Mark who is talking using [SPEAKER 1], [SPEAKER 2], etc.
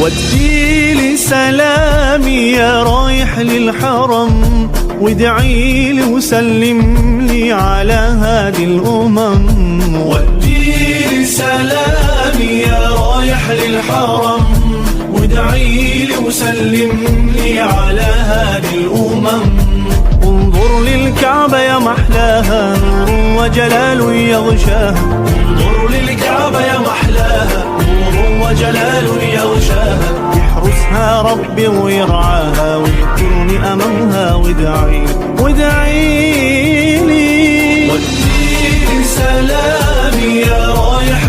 [SPEAKER 1] ودي سلامي يا رايح للحرم، وادعي لي وسلم لي على هذه الأمم. ودي سلامي يا رايح للحرم، وادعي لي وسلم لي على هذه الأمم. انظر للكعبة يا محلاها، نور وجلال يغشاها. انظر للكعبة يا محلاها، نور وجلال يغشاها. يحرسها ربي ويرعاها، ويذكرني أمامها وادعي لي. ودي سلامي يا رايح